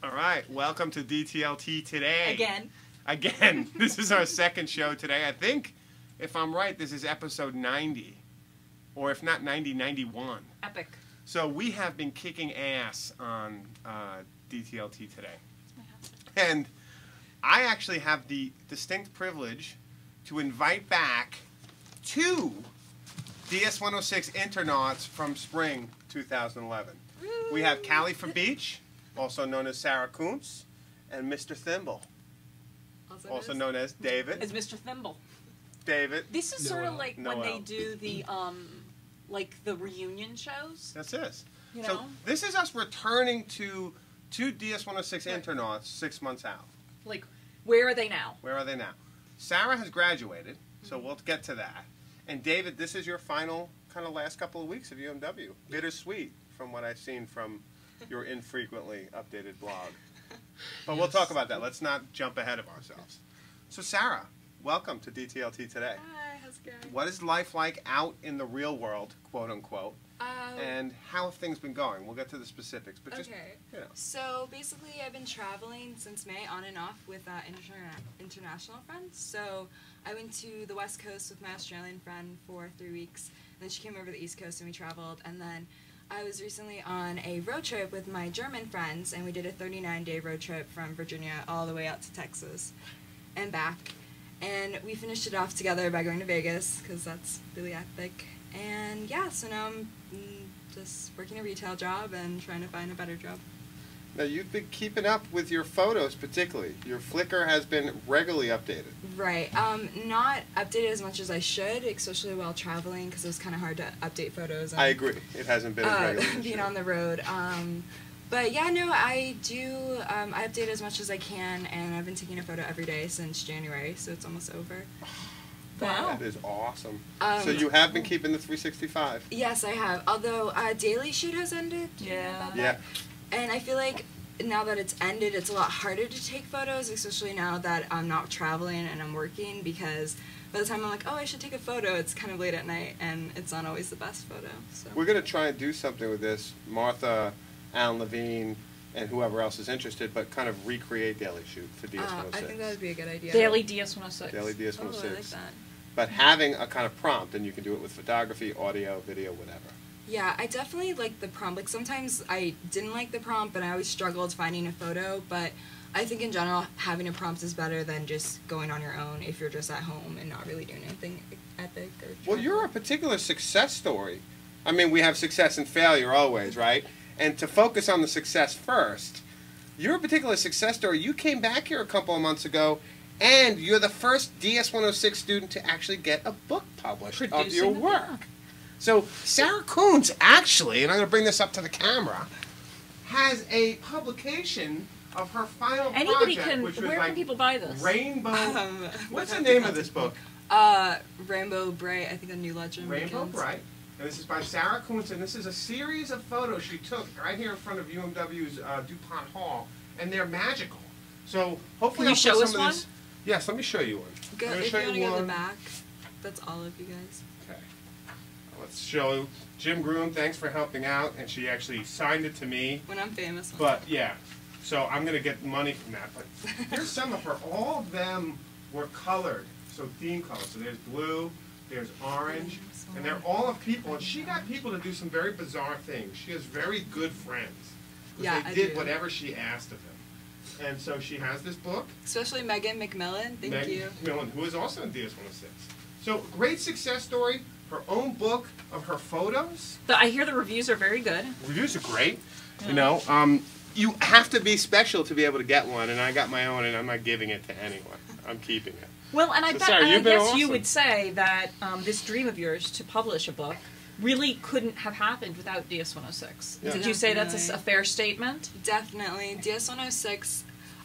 All right, welcome to DTLT today. Again. This is our second show today. I think, if I'm right, this is episode 90. Or if not 90, 91. Epic. So we have been kicking ass on DTLT today. And I actually have the distinct privilege to invite back two DS106 Internauts from spring 2011. Woo. We have Callie from Beach, also known as Sarah Kountz, and Mr. Thimble, also known as David. As Mr. Thimble. David. This is sort of like Noel. when they do the like the reunion shows. That's it. You So know? this is us returning to two DS106 Internauts 6 months out. Like, where are they now? Where are they now? Sarah has graduated, so we'll get to that. And David, this is your final kind of last couple of weeks of UMW. Bittersweet from what I've seen from your infrequently updated blog. But we'll talk about that. Let's not jump ahead of ourselves. So Sarah, welcome to DTLT today. Hi, how's it going? What is life like out in the real world, quote unquote? And how have things been going? We'll get to the specifics, but just, you know. So basically I've been traveling since May on and off with international friends. So I went to the West Coast with my Australian friend for 3 weeks, and then she came over to the East Coast and we traveled, and then I was recently on a road trip with my German friends, and we did a 39-day road trip from Virginia all the way out to Texas and back. And we finished it off together by going to Vegas, because that's really epic. And yeah, so now I'm just working a retail job and trying to find a better job. Now, you've been keeping up with your photos particularly. Your Flickr has been regularly updated. Right. Not updated as much as I should, especially while traveling, because it was kind of hard to update photos. And, I agree. It hasn't been as regular. being on the road. But yeah, no, I do. I update as much as I can, and I've been taking a photo every day since January, so it's almost over. Wow. That is awesome. So you have been keeping the 365. Yes, I have. Although daily shoot has ended. Do you know about that? Yeah. And I feel like now that it's ended, it's a lot harder to take photos, especially now that I'm not traveling and I'm working, because by the time I'm like, oh, I should take a photo, it's kind of late at night, and it's not always the best photo. So. We're going to try and do something with this. Martha, Alan Levine, and whoever else is interested, but kind of recreate Daily Shoot for DS106. I think that would be a good idea. Daily DS106. Daily DS106. Oh, I like that. But having a kind of prompt, and you can do it with photography, audio, video, whatever. Yeah, I definitely like the prompt. Like, sometimes I didn't like the prompt, but I always struggled finding a photo. But I think in general, having a prompt is better than just going on your own if you're just at home and not really doing anything epic. Or Well, you're a particular success story. I mean, we have success and failure always, right? And to focus on the success first, you're a particular success story. You came back here a couple of months ago, and you're the first DS106 student to actually get a book published of your work. So Sarah Kountz actually, and I'm going to bring this up to the camera, has a publication of her final Anybody project, can. which was Where like can people buy this? Rainbow. What's the I'd have name to of this book? Rainbow Bright, I think, a new legend. Rainbow Bright. And this is by Sarah Kountz, and this is a series of photos she took right here in front of UMW's DuPont Hall, and they're magical. So hopefully Can you I'll show put us some of one? this. Yes, let me show you one. Go, I'm gonna if show you want to go to one. the back, that's all of you guys. Okay. Let's show Jim Groom. Thanks for helping out, and she actually signed it to me. When I'm famous. But yeah, so I'm gonna get money from that. But here's some of her. All of them were colored, so theme colors. So there's blue, there's orange, and they're all of people. And she got people to do some very bizarre things. She has very good friends. Yeah, they I did do. whatever she asked of them. And so she has this book. Especially Megan McMillan. Thank Megan you. McMillan, who is also in DS106. So great success story. Her own book of her photos. I hear the reviews are very good. Reviews are great. You know, you have to be special to be able to get one, and I got my own, and I'm not giving it to anyone. I'm keeping it. Well, and I So, bet, Sarah, and I you've been guess awesome. you would say that this dream of yours to publish a book really couldn't have happened without DS106. Yeah. Did you say that's a fair statement? Definitely. DS106,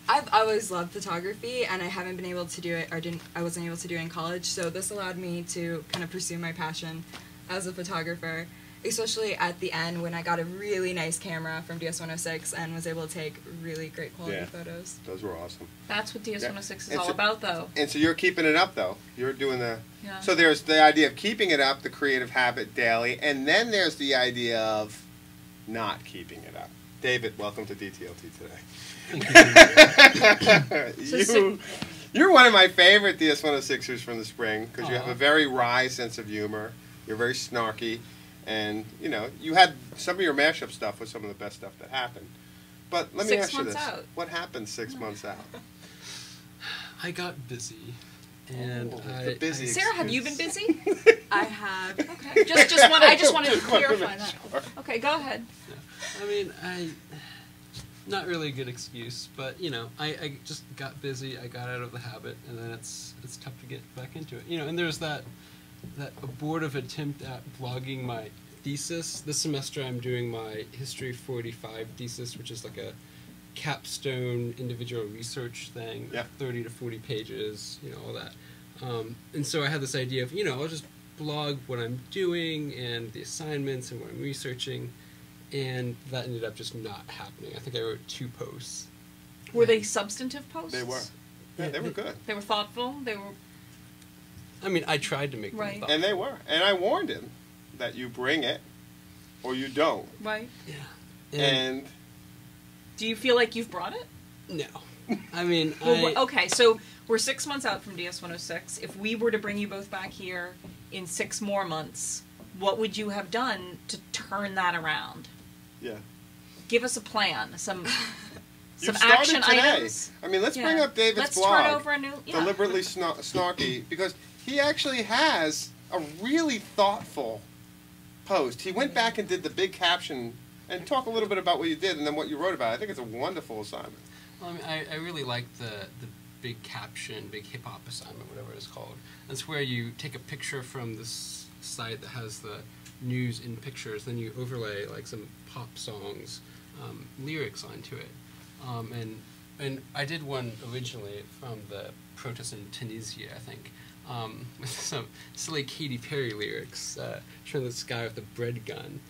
I've always loved photography, and I haven't been able to do it, I wasn't able to do it in college, so this allowed me to kind of pursue my passion as a photographer, especially at the end when I got a really nice camera from DS106 and was able to take really great quality photos. Those were awesome. That's what DS106 is And all about, though. And so you're keeping it up, though. You're doing the... Yeah. So there's the idea of keeping it up, the creative habit daily, and then there's the idea of not keeping it up. David, welcome to DTLT today. You're one of my favorite DS106ers from the spring because you have a very wry sense of humor. You're very snarky. And, you know, you had some of your mashup stuff was some of the best stuff that happened. But let me ask you this. Out. What happened 6 months out? I got busy. And the busy Sarah, have you been busy? I have. Okay. I just wanted to clarify that. Okay, go ahead. I mean, not really a good excuse, but, you know, I just got busy, I got out of the habit, and then it's tough to get back into it. You know, and there's that abortive attempt at blogging my thesis. This semester I'm doing my History 45 thesis, which is like a capstone individual research thing, 30 to 40 pages, you know, all that. And so I had this idea of, you know, I'll just blog what I'm doing and the assignments and what I'm researching, and that ended up just not happening. I think I wrote 2 posts. Were they substantive posts? They were. Yeah, they were good. They were thoughtful? They were... I mean, I tried to make them thoughtful. And they were. And I warned him that you bring it or you don't. Right. Yeah. And do you feel like you've brought it? No. I mean, okay, so we're 6 months out from DS106. If we were to bring you both back here in 6 more months, what would you have done to turn that around? Yeah. Give us a plan, some action today. Items. I mean, let's bring up David's blog. Let's start over a new... Deliberately snarky, because he actually has a really thoughtful post. He went back and did the big caption and talk a little bit about what you did and then what you wrote about it. I think it's a wonderful assignment. Well, I mean, I really like the big caption, big hip-hop assignment, whatever it's called. That's where you take a picture from this site that has the news in pictures, then you overlay like some pop songs, lyrics onto it. And I did one originally from the protests in Tunisia, I think, with some silly Katy Perry lyrics, "Turn the sky with a bread gun,"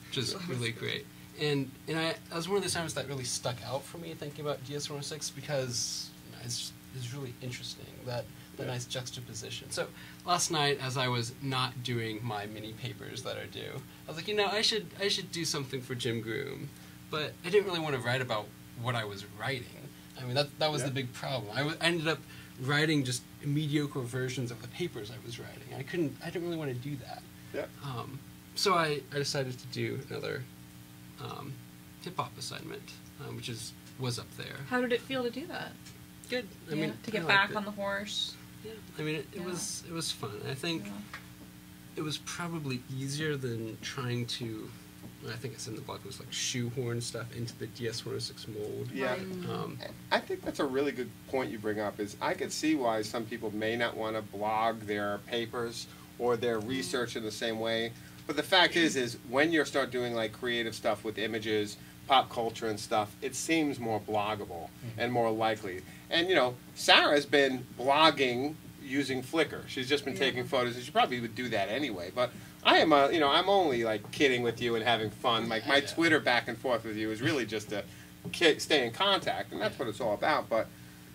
which is really great. And that was one of the assignments that really stuck out for me thinking about DS106 because it's really interesting, that nice juxtaposition. So last night, as I was not doing my mini papers that are due, I was like, you know, I should do something for Jim Groom, but I didn't really want to write about what I was writing. I mean, that was the big problem. I ended up writing just mediocre versions of the papers I was writing. I didn't really want to do that. Yeah. So I decided to do another hip-hop assignment, which was up there. How did it feel to do that? Good. I mean, to get back on the horse. Yeah. I mean, it was fun. I think it was probably easier than trying to, I think it's in the blog, it was like shoehorn stuff into the DS106 mold. Yeah. I think that's a really good point you bring up, is I could see why some people may not want to blog their papers or their research in the same way. But the fact is when you start doing like creative stuff with images, pop culture and stuff, it seems more bloggable and more likely. And, you know, Sarah's been blogging using Flickr. She's just been taking photos, and she probably would do that anyway. But I am, I'm only like kidding with you and having fun. Like my Twitter back and forth with you is really just to stay in contact, and that's what it's all about. But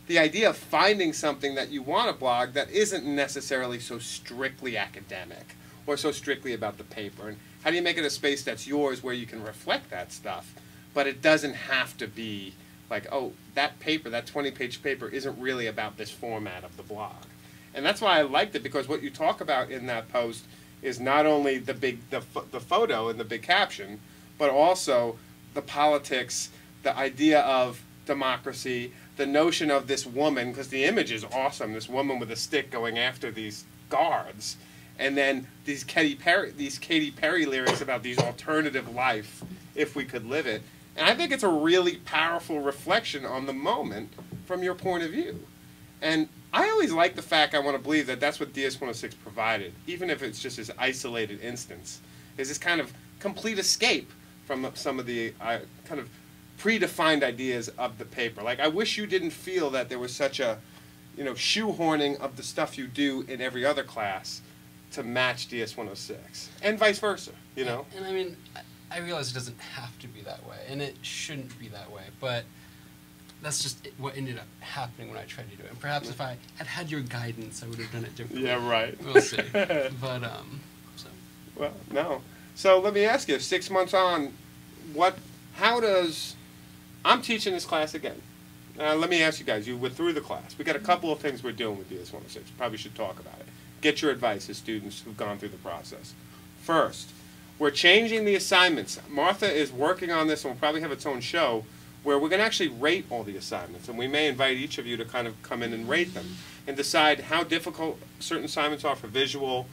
the idea of finding something that you want to blog that isn't necessarily so strictly academic or so strictly about the paper, and how do you make it a space that's yours where you can reflect that stuff, but it doesn't have to be like, oh, that paper, that 20-page paper isn't really about this format of the blog. And that's why I liked it, because what you talk about in that post is not only the photo and the big caption, but also the politics, the idea of democracy, the notion of this woman, because the image is awesome, this woman with a stick going after these guards, and then these Katy Perry lyrics about these alternative life, if we could live it. And I think it's a really powerful reflection on the moment from your point of view. And I always like the fact, I want to believe that that's what DS106 provided, even if it's just this isolated instance. is this kind of complete escape from some of the kind of predefined ideas of the paper. Like, I wish you didn't feel that there was such a, you know, shoehorning of the stuff you do in every other class to match DS106, and vice versa, you know? And I mean, I realize it doesn't have to be that way, and it shouldn't be that way, but that's just what ended up happening when I tried to do it. And perhaps if I had had your guidance, I would have done it differently. Yeah, right. We'll see. But, so. Well, no. So let me ask you, 6 months on, I'm teaching this class again. Let me ask you guys, you went through the class. We got a couple of things we're doing with DS106. Probably should talk about it. Get your advice as students who've gone through the process. First, we're changing the assignments. Martha is working on this, and we'll probably have its own show, where we're going to actually rate all the assignments. And we may invite each of you to kind of come in and rate them and decide how difficult certain assignments are for visual,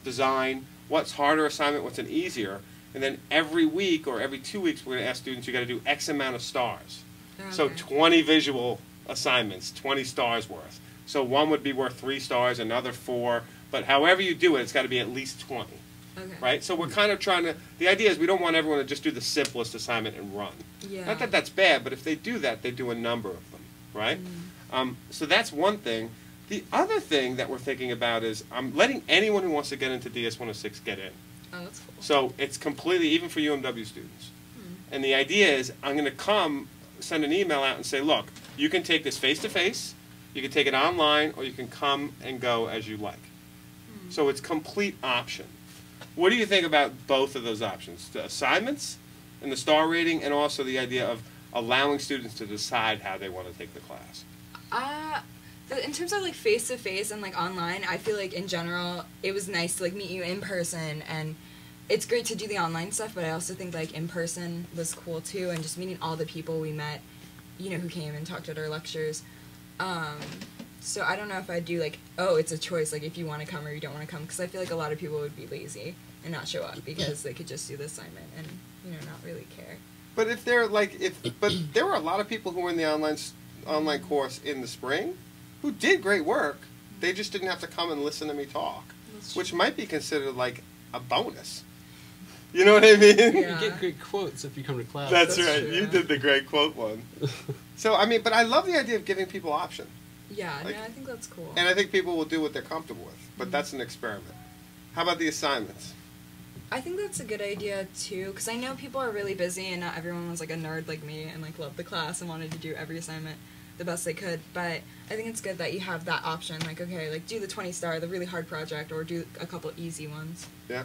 design, what's harder assignment, what's an easier. And then every week or every 2 weeks, we're going to ask students, you got to do X amount of stars. Okay. So 20 visual assignments, 20 stars worth. So one would be worth 3 stars, another 4. But however you do it, it's got to be at least 20. Okay. Right? So we're kind of trying to, the idea is we don't want everyone to just do the simplest assignment and run. Yeah. Not that that's bad, but if they do that, they do a number of them, right? So that's one thing. The other thing that we're thinking about is I'm letting anyone who wants to get into DS106 get in. Oh, that's cool. So it's completely, even for UMW students. And the idea is I'm going to send an email out and say, look, you can take this face-to-face, you can take it online, or you can come and go as you like. So it's complete option. What do you think about both of those options? The assignments and the star rating, and also the idea of allowing students to decide how they want to take the class? In terms of like face to face and like online, I feel like in general it was nice to like meet you in person, and it's great to do the online stuff, but I also think like in person was cool too, and just meeting all the people we met, you know, who came and talked at our lectures. So I don't know if I'd do like, oh, it's a choice, like if you want to come or you don't want to come, because I feel like a lot of people would be lazy and not show up because they could just do the assignment and, you know, not really care. But if they're like, but there were a lot of people who were in the online course in the spring who did great work. They just didn't have to come and listen to me talk, which might be considered like a bonus. You know what I mean? Yeah. You get great quotes if you come to class. That's right. true. You did the great quote one. So, I mean, but I love the idea of giving people option. Yeah, Like- no, I think that's cool. And I think people will do what they're comfortable with. But that's an experiment. How about the assignments? I think that's a good idea too, because I know people are really busy and not everyone was like a nerd like me and like loved the class and wanted to do every assignment the best they could. But I think it's good that you have that option, like, okay, like do the 20 star, the really hard project, or do a couple easy ones. Yeah?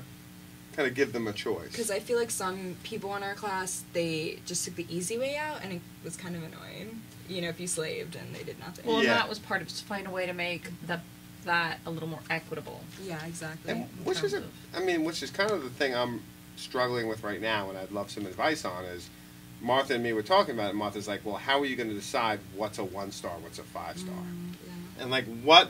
Kind of give them a choice. Because I feel like some people in our class, they just took the easy way out, and it was kind of annoying. You know, if you slaved and they did nothing. Well, Yeah. and that was part of just finding a way to make that a little more equitable. Yeah, exactly. And which is kind of the thing I'm struggling with right now, and I'd love some advice on, is Martha and me were talking about it. Martha's like, well, how are you going to decide what's a 1 star, what's a 5 star? Yeah. And like, what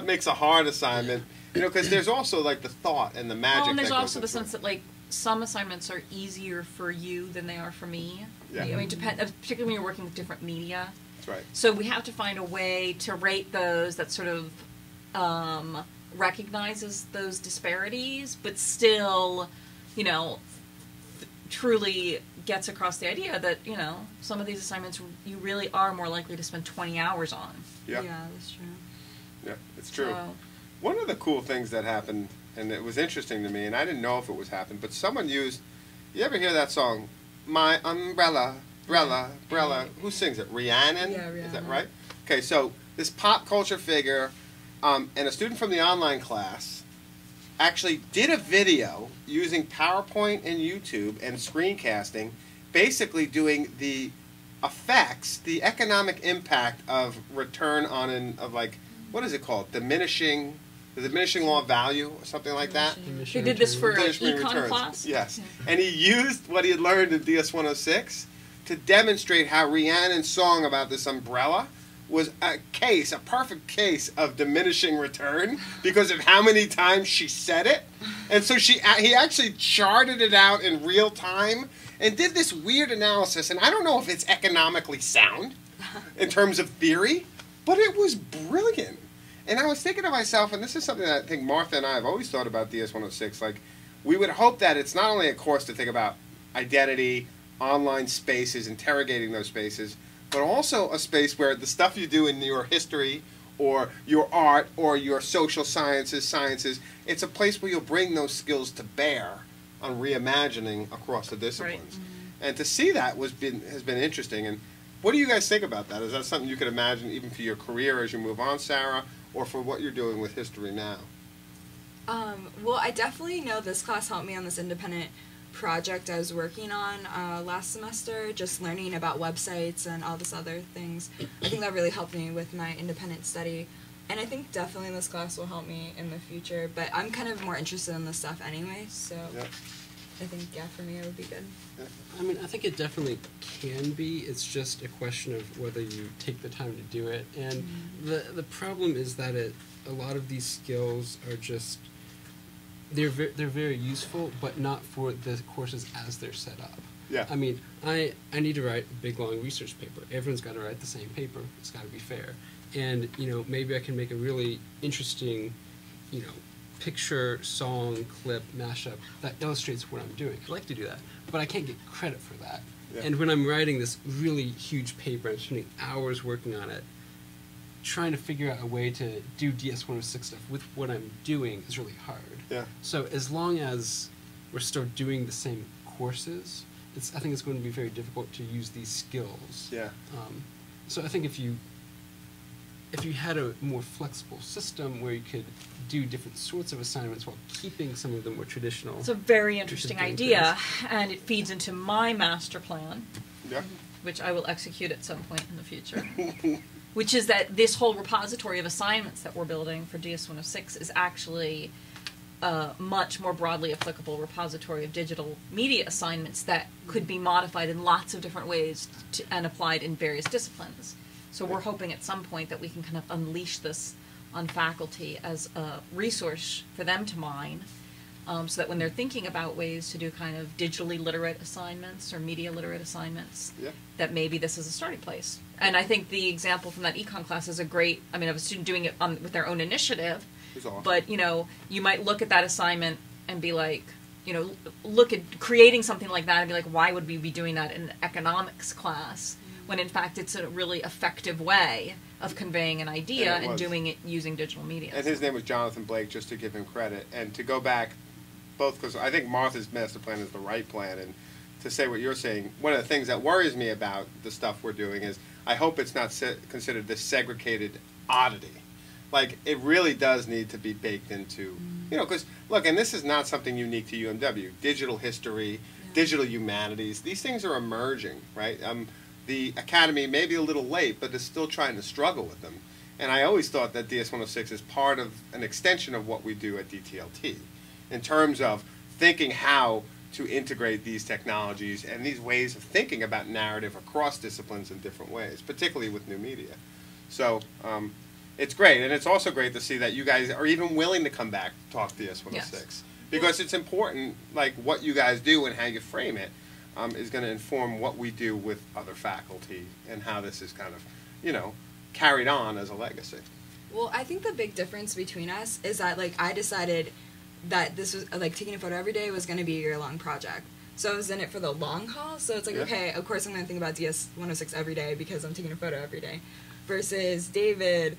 makes a hard assignment? You know, because there's also like the thought and the magic. Well, and there's that goes also the into sense it. that like some assignments are easier for you than they are for me. Yeah. I mean, particularly when you're working with different media. That's right. So we have to find a way to rate those that sort of recognizes those disparities, but still, you know, truly gets across the idea that, you know, some of these assignments you really are more likely to spend 20 hours on. Yeah. Yeah, that's true. Yeah, it's true. So, One of the cool things that happened, and it was interesting to me, and I didn't know if it was happened, but someone used, you ever hear that song, My Umbrella, Umbrella, who sings it? Rhiannon? Yeah, Is that Rhiannon. right? Okay, so this pop culture figure and a student from the online class actually did a video using PowerPoint and YouTube and screencasting, basically doing the effects, the economic impact of return on, what is it called? The diminishing law of value or something like that? they did this for an Diminishing econ returns. class? Yes. And he used what he had learned in DS106 to demonstrate how Rhiannon's song about this umbrella was a perfect case of diminishing return because of how many times she said it. And so he actually charted it out in real time and did this weird analysis. And I don't know if it's economically sound in terms of theory, but it was brilliant. And I was thinking to myself, and this is something that I think Martha and I have always thought about DS106, like, we would hope that it's not only a course to think about identity, online spaces, interrogating those spaces, but also a space where the stuff you do in your history or your art or your social sciences, it's a place where you'll bring those skills to bear on reimagining across the disciplines. Right. Mm-hmm. And to see that has been interesting. And what do you guys think about that? Is that something you could imagine even for your career as you move on, Sarah, or for what you're doing with history now? Well, I definitely know this class helped me on this independent project I was working on last semester, just learning about websites and all this other things. I think that really helped me with my independent study. And I think definitely this class will help me in the future, but I'm kind of more interested in this stuff anyway, so Yep. I think, yeah, for me it would be good. I mean, I think it definitely can be. It's just a question of whether you take the time to do it. And the problem is that a lot of these skills are just they're very useful, but not for the courses as they're set up. Yeah. I mean, I need to write a big long research paper. Everyone's got to write the same paper. It's got to be fair. And maybe I can make a really interesting, picture, song, clip, mashup that illustrates what I'm doing. I'd like to do that, but I can't get credit for that. Yeah. And when I'm writing this really huge paper, I'm spending hours working on it, trying to figure out a way to do DS106 stuff with what I'm doing is really hard. Yeah. So as long as we're still doing the same courses, I think it's going to be very difficult to use these skills. Yeah. So I think if you had a more flexible system where you could do different sorts of assignments while keeping some of the more traditional. It's a very interesting doing idea, and it feeds into my master plan, Yeah. which I will execute at some point in the future, which is that this whole repository of assignments that we're building for DS106 is actually a much more broadly applicable repository of digital media assignments that could be modified in lots of different ways and applied in various disciplines. So we're hoping at some point that we can kind of unleash this on faculty as a resource for them to mine, so that when they're thinking about ways to do kind of digitally literate assignments or media literate assignments, Yeah. that maybe this is a starting place. And I think the example from that econ class is a great, of a student doing it with their own initiative, It's awesome. but you might look at that assignment and be like, look at creating something like that and be like, why would we be doing that in an economics class? When in fact it's a really effective way of conveying an idea and doing it using digital media. And his name was Jonathan Blake, just to give him credit. And to go back, both because I think Martha's master plan is the right plan, and to say what you're saying, one of the things that worries me about the stuff we're doing is I hope it's not considered this segregated oddity. Like, it really does need to be baked into, because, look, and this is not something unique to UMW. Digital history, digital humanities, these things are emerging, right? The Academy may be a little late, but is still trying to struggle with them. And I always thought that DS106 is part of an extension of what we do at DTLT in terms of thinking how to integrate these technologies and these ways of thinking about narrative across disciplines in different ways, particularly with new media. So it's great. And it's also great to see that you guys are even willing to come back to talk DS106. Yes. Because it's important, like what you guys do and how you frame it. Is going to inform what we do with other faculty and how this is kind of, carried on as a legacy. Well, I think the big difference between us is that, I decided that this was, taking a photo every day was going to be a year-long project. So I was in it for the long haul, so it's like, okay, of course I'm going to think about DS106 every day because I'm taking a photo every day. Versus David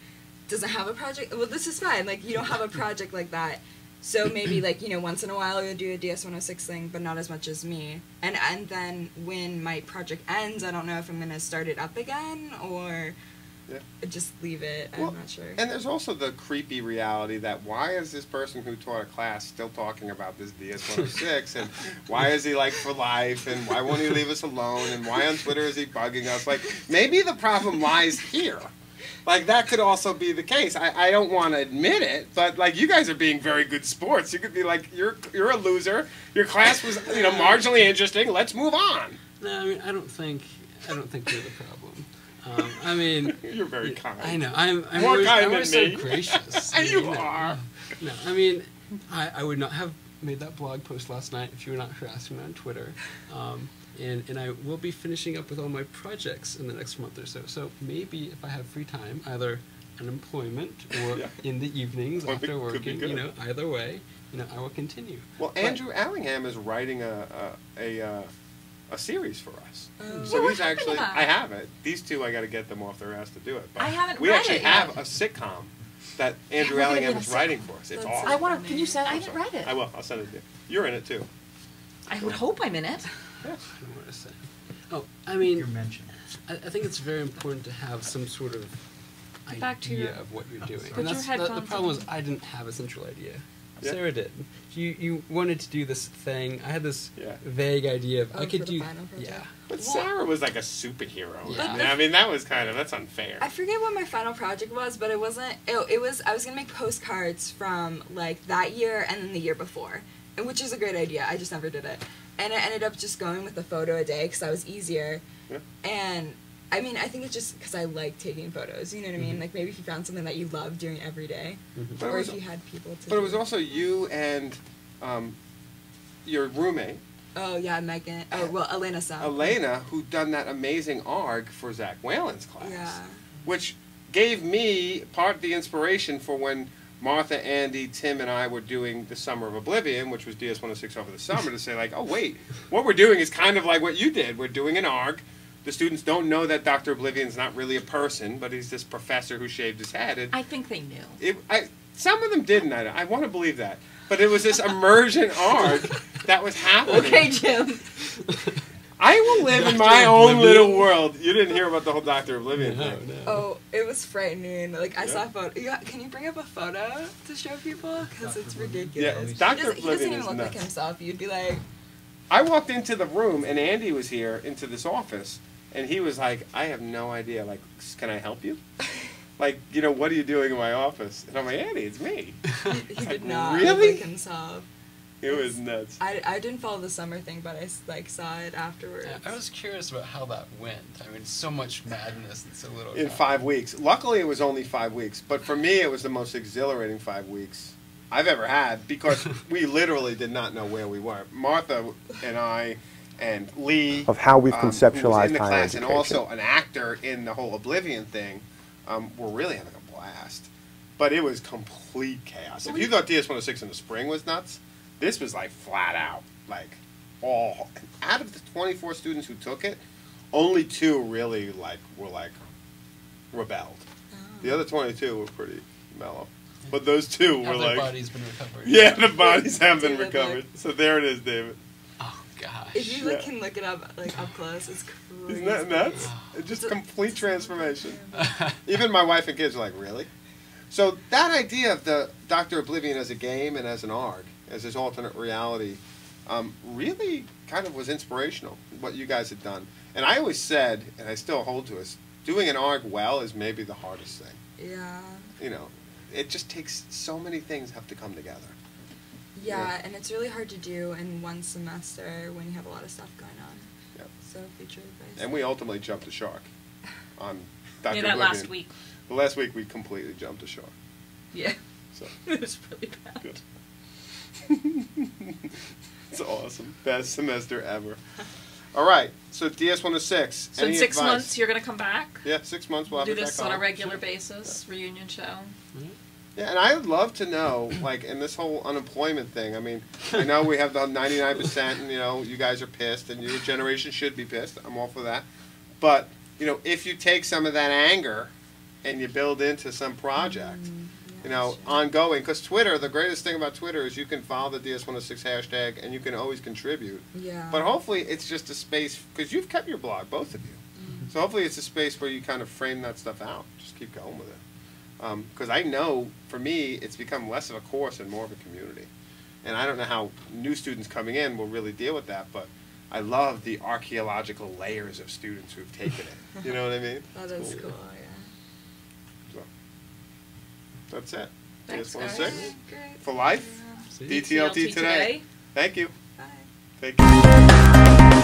doesn't have a project. Well, this is fine. You don't have a project like that. So maybe, once in a while you'll do a DS106 thing, but not as much as me. And then when my project ends, I don't know if I'm going to start it up again or just leave it. I'm not sure. And there's also the creepy reality that why is this person who taught a class still talking about this DS106? And why is he for life? And why won't he leave us alone? And why on Twitter is he bugging us? Maybe the problem lies here. That could also be the case. I don't want to admit it, but you guys are being very good sports. You could be you're a loser. Your class was marginally interesting. Let's move on. No, I don't think you're the problem. You're very kind. I know. I'm More always, kind I'm than always me. so gracious. You are. No, I would not have made that blog post last night if you were not harassing me on Twitter. And I will be finishing up with all my projects in the next month or so. So maybe if I have free time, either unemployment or Yeah. in the evenings Could be- after could be working, good. you know, either way, you know, I will continue. Well, But- Andrew Allingham is writing a series for us. Oh. So What he's happened to actually, that? I have it. These two, I got to get them off their ass to do it. But I haven't we read actually it have yet. a sitcom that Andrew we're gonna Allingham be in is a writing sitcom. for us. It's That's awesome. I want to. Can you send? I I'm haven't sorry. read it. I will. I'll send it to you. You're in it too. I would hope I'm in it. Yeah. I don't know what to say. Oh, I mean, You're mentioned. I think it's very important to have some sort of Back to idea your- of what you're doing. Put And your that's, headphones the problem on. was I didn't have a central idea. Yeah. Sarah did. You wanted to do this thing. I had this Yeah. vague idea of Oh, I could for the do. final project? Yeah. But Sarah was like a superhero. Yeah. I mean, that was that's unfair. I forget what my final project was, but it wasn't. It was. I was gonna make postcards from like that year and then the year before, and which is a great idea. I just never did it, and I ended up just going with a photo a day because I was easier. Yeah. And I mean, I think it's just because I like taking photos. You know what I mean? Mhm. Like maybe if you found something that you love doing every day, Mhm. But it or was- if you had people to. But it was do- also you and your roommate, Oh yeah, Megan. Oh well, Elena Sam. Elena, who done that amazing ARG for Zach Whalen's class. Yeah. Which gave me part of the inspiration for when Martha, Andy, Tim, and I were doing the Summer of Oblivion, which was DS106 over the summer, to say like, oh wait, what we're doing is kind of like what you did. We're doing an ARG. The students don't know that Dr. Oblivion's not really a person, but he's this professor who shaved his head. And I think they knew. some of them didn't. I want to believe that. But it was this immersion ARG that was happening. Okay, Jim. I will live in Dr. my own Oblivion? little world. You didn't hear about the whole Dr. Oblivion No, thing. no. Oh, it was frightening. Like I Yeah. saw a photo. Yeah, can you bring up a photo to show people? Because it's Dr. Oblivion. ridiculous. Yeah, it's He Dr. doesn't Oblivion even is look like nuts. himself. You'd be like, I walked into the room and Andy was here into this office, and he was like, "I have no idea. Like, can I help you? Like, what are you doing in my office?" And I'm like, "Andy, it's me." he did Like, not really? look like himself. It was nuts. I didn't follow the summer thing, but I like saw it afterwards. Yeah, I was curious about how that went. I mean, so much madness in so little In time. 5 weeks. Luckily, it was only 5 weeks, but for me, it was the most exhilarating 5 weeks I've ever had because we literally did not know where we were. Martha and I and Lee, Of how we've who was conceptualized in the higher class, and education. also an actor in the whole Oblivion thing, were really having a blast. But it was complete chaos. If you thought DS106 in the spring was nuts, this was like flat out, like all. Out of the 24 students who took it, only 2 really were rebelled. The other 22 were pretty mellow, but those 2 Have were their like, bodies been recovered? yeah, the bodies have been David, recovered. So there it is, David. Oh gosh. If you Yeah. can look it up like up close, it's crazy. Isn't that nuts? Just complete transformation. Even my wife and kids are like, really? So that idea of the Dr. Oblivion as a game and as an ARG, as this alternate reality, really kind of was inspirational, what you guys had done. And I always said, and I still hold to it, doing an ARG well is maybe the hardest thing. Yeah. It just takes so many things have to come together. Yeah, Yeah. and it's really hard to do in one semester when you have a lot of stuff going on. Yep. So future advice. And we ultimately jumped the shark on Dr. Yeah, that Oblivion. last week. The last week we completely jumped the shark. Yeah. So It was really bad. good. It's awesome. Best semester ever. All right. So DS106. So in Any 6 advice? months, you're going to come back? Yeah, 6 months we'll have do it this back on a on. regular basis, reunion show. Yeah, and I would love to know, like, in this whole unemployment thing. I mean, I know we have the 99%, and you guys are pissed, and your generation should be pissed. I'm all for that. But if you take some of that anger and you build into some project, ongoing, because Twitter, the greatest thing about Twitter is you can follow the DS106 hashtag and you can always contribute. Yeah. But hopefully it's just a space, because you've kept your blog, both of you. So hopefully it's a space where you kind of frame that stuff out. Just keep going with it. Because I know, for me, it's become less of a course and more of a community. And I don't know how new students coming in will really deal with that, but I love the archaeological layers of students who've taken it. You know what I mean? That It's is cool, yeah. So, that's it. Thanks, DS106. guys. Alright, great. For life. Yeah. See? DTLT today. Thank you. Bye. Thank you.